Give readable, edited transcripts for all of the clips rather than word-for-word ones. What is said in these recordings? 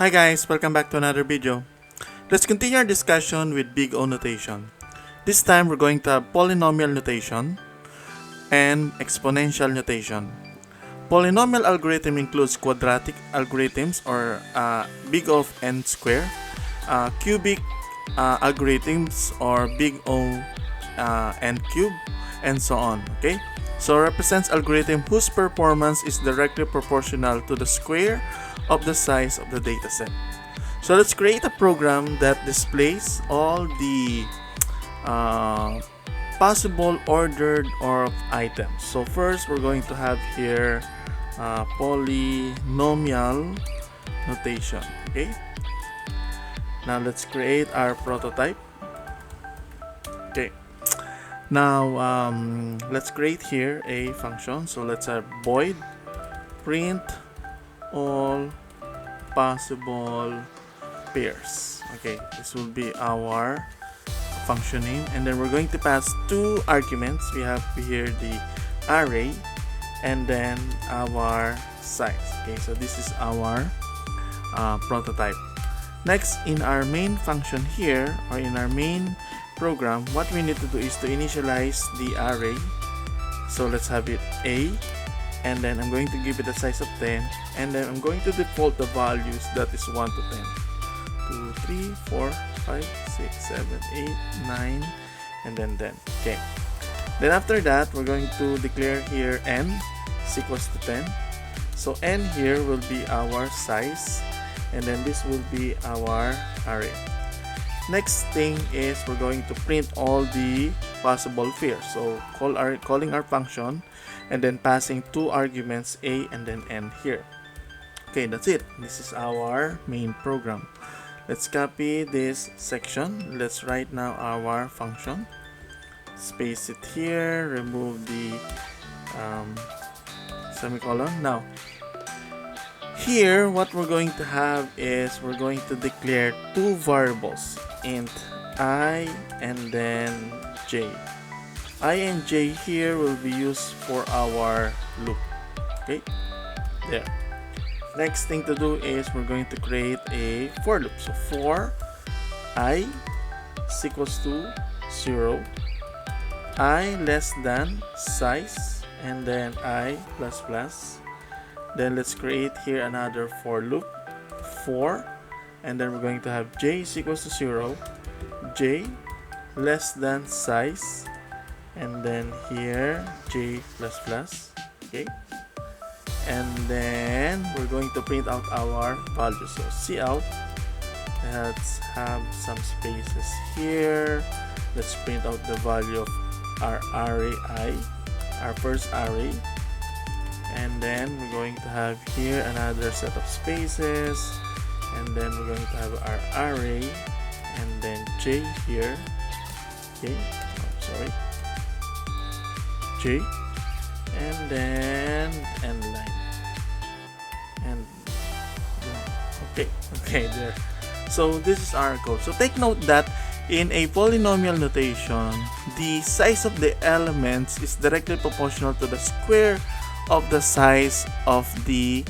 Hi guys, welcome back to another video. Let's continue our discussion with big O notation. This time we're going to have polynomial notation and exponential notation. Polynomial algorithm includes quadratic algorithms or big O of n square, cubic algorithms or big O n cube, and so on. Okay, so represents algorithm whose performance is directly proportional to the square of the size of the dataset. So let's create a program that displays all the possible ordered of items. So first we're going to have here polynomial notation. Okay, now let's create our prototype. Okay, now let's create here a function. So let's have void print all possible pairs. Okay, this will be our function name, and then we're going to pass two arguments. We have here the array and then our size. Okay, so this is our prototype. Next, in our main function here, or in our main program, what we need to do is to initialize the array. So let's have it a, and then I'm going to give it a size of 10, and then I'm going to default the values that is 1 to 10. 2, 3, 4, 5, 6, 7, 8, 9, and then 10. Okay. Then after that, we're going to declare here n is equals to 10. So n here will be our size, and then this will be our array. Next thing is we're going to print all the possible pairs. So calling our function and then passing two arguments a and then n here. Okay, that's it. This is our main program. Let's copy this section. Let's write now our function. Space it here. Remove the semicolon. Now, here what we're going to have is we're going to declare two variables, int I and then j. I and j here will be used for our loop. Okay, there. Next thing to do is we're going to create a for loop. So for I is equals to 0, I less than size, and then I plus plus. Then let's create here another for loop, for, and then we're going to have j is equals to 0, j less than size, and then here j plus plus. Okay, and then we're going to print out our values. So cout, let's have some spaces here. Let's print out the value of our array I, our first array, and then we're going to have here another set of spaces, and then we're going to have our array and then j here. Okay, sorry, j, and then end line, and okay there. So this is our code. So take note that in a polynomial notation, the size of the elements is directly proportional to the square of the size of the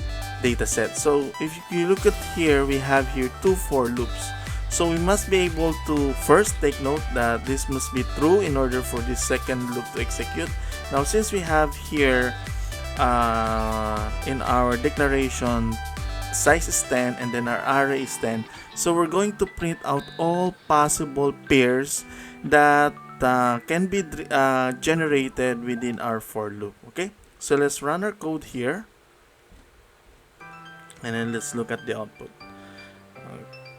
dataset. So if you look at here, we have here two for loops. So we must be able to first take note that this must be true in order for this second loop to execute. Now since we have here in our declaration size is 10 and then our array is 10, so we're going to print out all possible pairs that can be generated within our for loop. Okay, so let's run our code here, and then let's look at the output.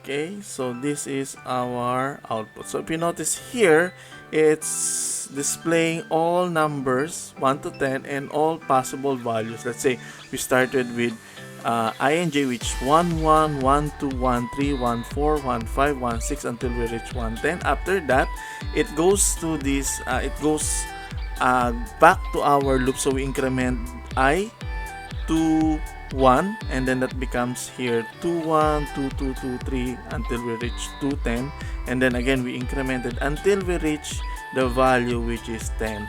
Okay, so this is our output. So if you notice here, it's displaying all numbers 1 to 10 and all possible values. Let's say we started with I and j, which 1, 1, 1, 2, 1, 3, 1, 4, 1, 5, 1, 6 until we reach 110. After that, it goes to this, back to our loop. So we increment I to 1, and then that becomes here 2, 1, 2, 2, 2, 3 until we reach 210, and then again we incremented until we reach the value which is 10.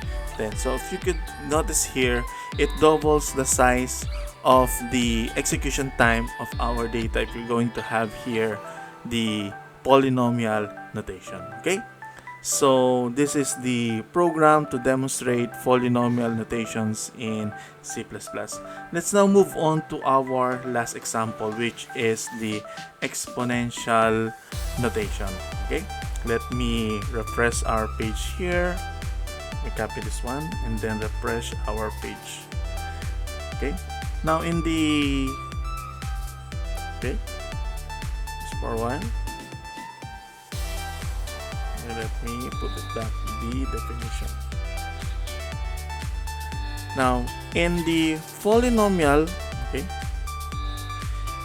So if you could notice here, it doubles the size of the execution time of our data type, we're going to have here the polynomial notation. Okay, so this is the program to demonstrate polynomial notations in C++. Let's now move on to our last example, which is the exponential notation. Okay, let me refresh our page here. I copy this one and then refresh our page. Okay, now in the just for a while, let me put it back to the definition. Now in the polynomial, okay,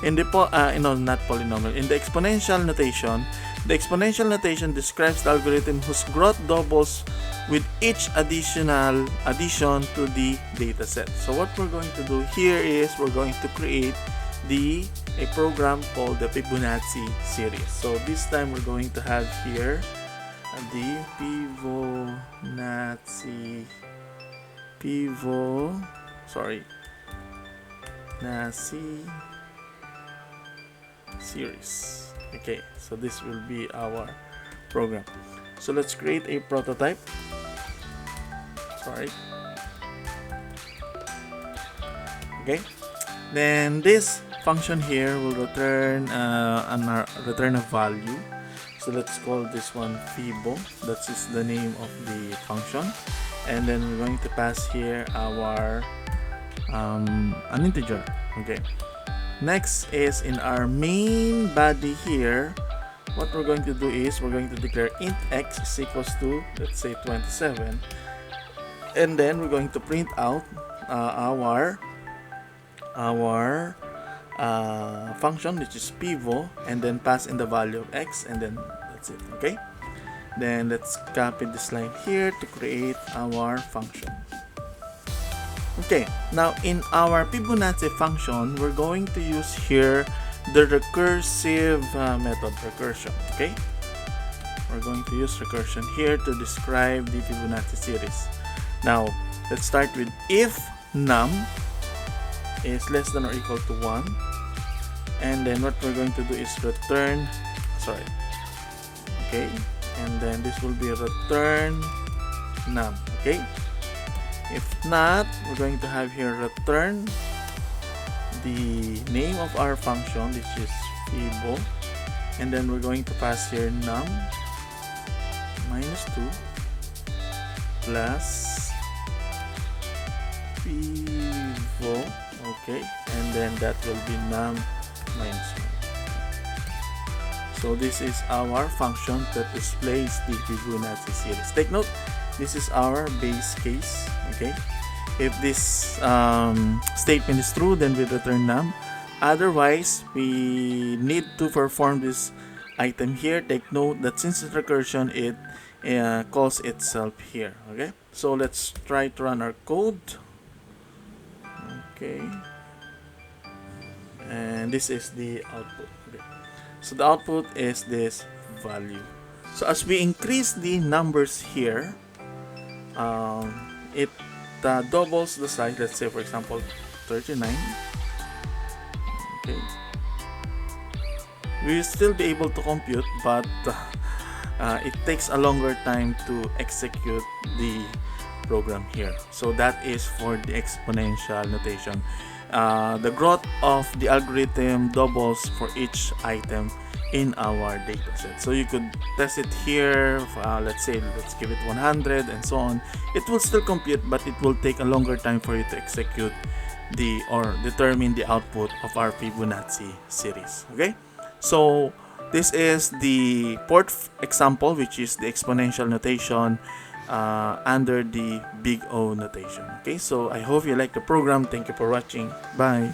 in the not polynomial, in the exponential notation, the exponential notation describes the algorithm whose growth doubles with each addition to the data set. So what we're going to do here is we're going to create a program called the Fibonacci series. So this time we're going to have here the Fibonacci series. Okay, so this will be our program. So let's create a prototype. Okay, then this function here will return return a value. So let's call this one Fibo. That is the name of the function, and then we're going to pass here our an integer. Okay, next is in our main body here. What we're going to do is we're going to declare int x is equals to, let's say, 27, and then we're going to print out our function, which is pivot, and then pass in the value of x, and then that's it. Okay, then let's copy this line here to create our function. Okay, now in our Fibonacci function, we're going to use here the recursive method, recursion. Okay, we're going to use recursion here to describe the Fibonacci series. Now let's start with if num is less than or equal to 1, and then what we're going to do is return, okay, and then this will be return num. Okay, if not, we're going to have here return the name of our function, which is Fibo, and then we're going to pass here num minus 2 plus Fibo. Okay, and then that will be num minus 1. So this is our function that displays the Fibonacci series. Take note, this is our base case. Okay, if this statement is true, then we return num. Otherwise, we need to perform this item here. Take note that since it's recursion, it calls itself here. Okay, so let's try to run our code. Okay, and this is the output. Okay, so the output is this value. So as we increase the numbers here, it doubles the size. Let's say, for example, 39. Okay, we will still be able to compute, but it takes a longer time to execute the program here. So that is for the exponential notation. The growth of the algorithm doubles for each item in our data set. So you could test it here. Let's give it 100 and so on. It will still compute, but it will take a longer time for you to execute or determine the output of our Fibonacci series. Okay, so this is the fourth example, which is the exponential notation under the big O notation. Okay, so I hope you like the program. Thank you for watching. Bye.